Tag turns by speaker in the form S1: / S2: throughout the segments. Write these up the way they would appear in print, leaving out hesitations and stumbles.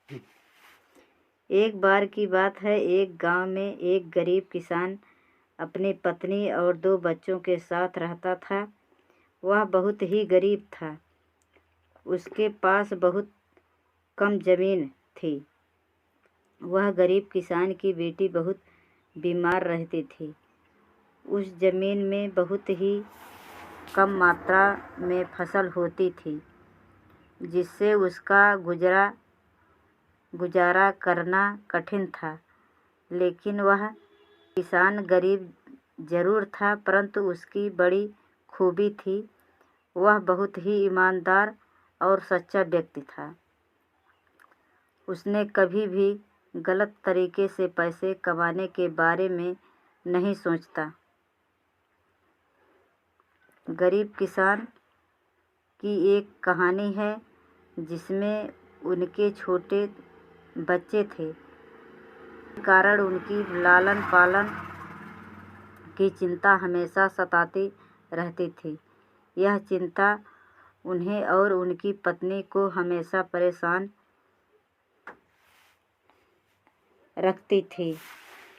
S1: एक बार की बात है, एक गांव में एक गरीब किसान अपनी पत्नी और 2 बच्चों के साथ रहता था। वह बहुत ही गरीब था। उसके पास बहुत कम जमीन थी। वह गरीब किसान की बेटी बहुत बीमार रहती थी। उस जमीन में बहुत ही कम मात्रा में फसल होती थी, जिससे उसका गुजारा करना कठिन था। लेकिन वह किसान गरीब जरूर था, परंतु उसकी बड़ी खूबी थी, वह बहुत ही ईमानदार और सच्चा व्यक्ति था। उसने कभी भी गलत तरीके से पैसे कमाने के बारे में नहीं सोचता। गरीब किसान की एक कहानी है, जिसमें उनके छोटे बच्चे थे। कारण उनकी लालन पालन की चिंता हमेशा सताती रहती थी। यह चिंता उन्हें और उनकी पत्नी को हमेशा परेशान रखती थी।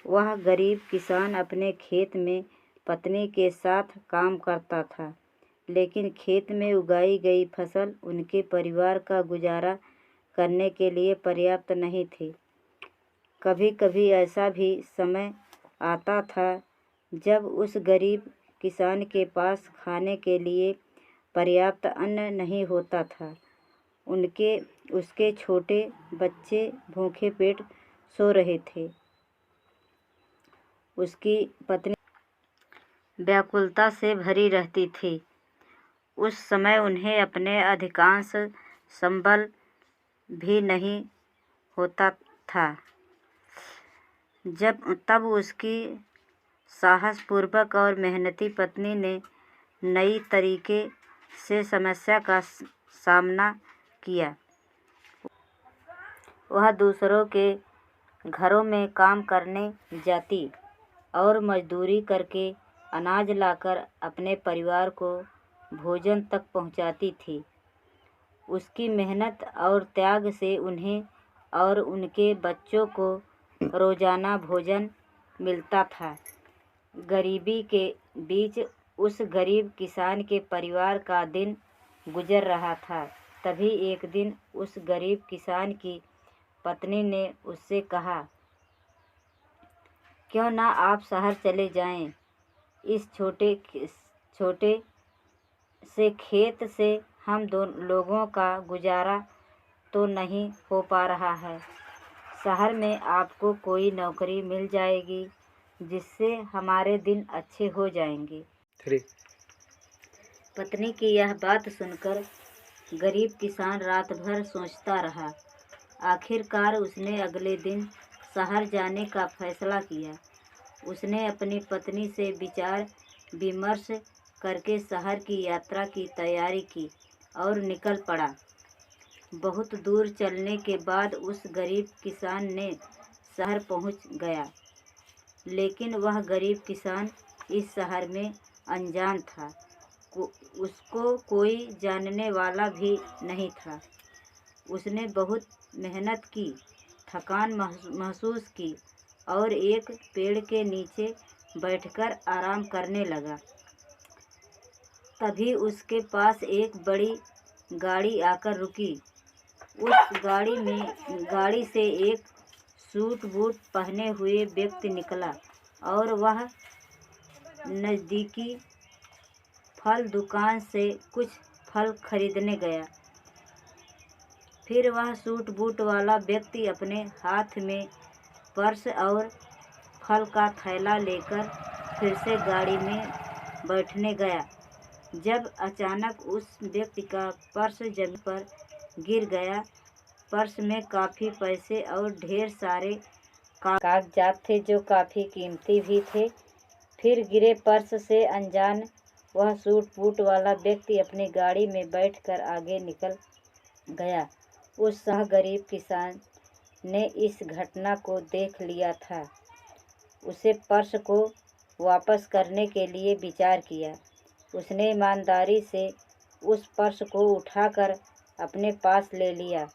S1: वह गरीब किसान अपने खेत में पत्नी के साथ काम करता था, लेकिन खेत में उगाई गई फसल उनके परिवार का गुजारा करने के लिए पर्याप्त नहीं थी। कभी कभी ऐसा भी समय आता था जब उस गरीब किसान के पास खाने के लिए पर्याप्त अन्न नहीं होता था। उसके छोटे बच्चे भूखे पेट सो रहे थे। उसकी पत्नी व्याकुलता से भरी रहती थी। उस समय उन्हें अपने अधिकांश संबल भी नहीं होता था। तब उसकी साहसपूर्वक और मेहनती पत्नी ने नई तरीके से समस्या का सामना किया। वह दूसरों के घरों में काम करने जाती और मजदूरी करके अनाज लाकर अपने परिवार को भोजन तक पहुंचाती थी। उसकी मेहनत और त्याग से उन्हें और उनके बच्चों को रोजाना भोजन मिलता था। गरीबी के बीच उस गरीब किसान के परिवार का दिन गुजर रहा था। तभी एक दिन उस गरीब किसान की पत्नी ने उससे कहा, क्यों ना आप शहर चले जाएं। इस छोटे से खेत से हम लोगों का गुजारा तो नहीं हो पा रहा है। शहर में आपको कोई नौकरी मिल जाएगी, जिससे हमारे दिन अच्छे हो जाएंगे। पत्नी की यह बात सुनकर गरीब किसान रात भर सोचता रहा। आखिरकार उसने अगले दिन शहर जाने का फैसला किया। उसने अपनी पत्नी से विचार विमर्श करके शहर की यात्रा की तैयारी की और निकल पड़ा। बहुत दूर चलने के बाद उस गरीब किसान ने शहर पहुंच गया, लेकिन वह गरीब किसान इस शहर में अनजान था। उसको कोई जानने वाला भी नहीं था। उसने बहुत मेहनत की, थकान महसूस की और एक पेड़ के नीचे बैठकर आराम करने लगा। तभी उसके पास एक बड़ी गाड़ी आकर रुकी। उस गाड़ी से एक सूट बूट पहने हुए व्यक्ति निकला और वह नज़दीकी फल दुकान से कुछ फल खरीदने गया। फिर वह सूट बूट वाला व्यक्ति अपने हाथ में पर्स और फल का थैला लेकर फिर से गाड़ी में बैठने गया। जब अचानक उस व्यक्ति का पर्स जमीन पर गिर गया। पर्स में काफ़ी पैसे और ढेर सारे कागजात थे, जो काफ़ी कीमती भी थे। फिर गिरे पर्स से अनजान वह सूट बूट वाला व्यक्ति अपनी गाड़ी में बैठकर आगे निकल गया। उस गरीब किसान ने इस घटना को देख लिया था। उसे पर्स को वापस करने के लिए विचार किया। उसने ईमानदारी से उस पर्स को उठाकर अपने पास ले लिया,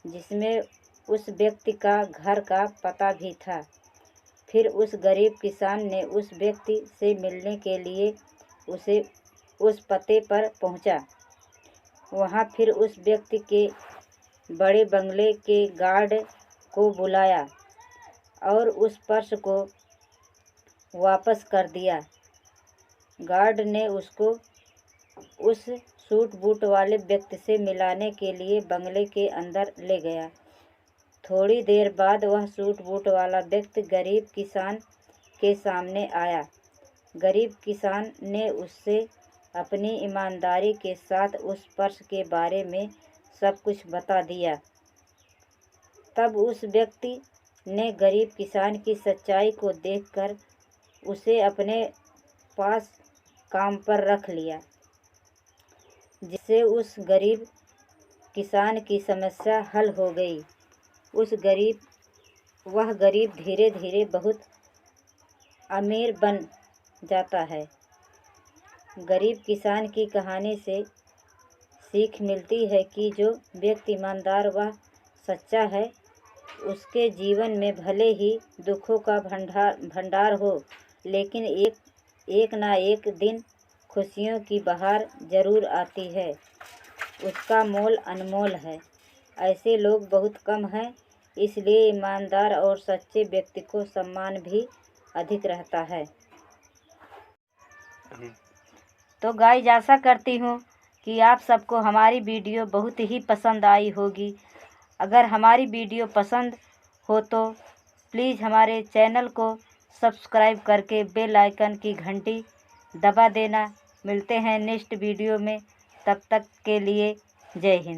S1: जिसमें उस व्यक्ति का घर का पता भी था। फिर उस गरीब किसान ने उस व्यक्ति से मिलने के लिए उस पते पर पहुंचा। वहां फिर उस व्यक्ति के बड़े बंगले के गार्ड को बुलाया और उस पर्स को वापस कर दिया। गार्ड ने उसको उस सूट बूट वाले व्यक्ति से मिलाने के लिए बंगले के अंदर ले गया। थोड़ी देर बाद वह सूट बूट वाला व्यक्ति गरीब किसान के सामने आया। गरीब किसान ने उससे अपनी ईमानदारी के साथ उस पर्स के बारे में सब कुछ बता दिया। तब उस व्यक्ति ने गरीब किसान की सच्चाई को देखकर उसे अपने पास काम पर रख लिया, जिससे उस गरीब किसान की समस्या हल हो गई। वह गरीब धीरे धीरे बहुत अमीर बन जाता है। गरीब किसान की कहानी से सीख मिलती है कि जो व्यक्ति ईमानदार व सच्चा है, उसके जीवन में भले ही दुखों का भंडार हो, लेकिन एक ना एक दिन खुशियों की बहार जरूर आती है। उसका मोल अनमोल है। ऐसे लोग बहुत कम हैं, इसलिए ईमानदार और सच्चे व्यक्ति को सम्मान भी अधिक रहता है। तो गाइस, आशा करती हूँ कि आप सबको हमारी वीडियो बहुत ही पसंद आई होगी। अगर हमारी वीडियो पसंद हो तो प्लीज़ हमारे चैनल को सब्सक्राइब करके बेल आइकन की घंटी दबा देना। मिलते हैं नेक्स्ट वीडियो में, तब तक के लिए जय हिंद।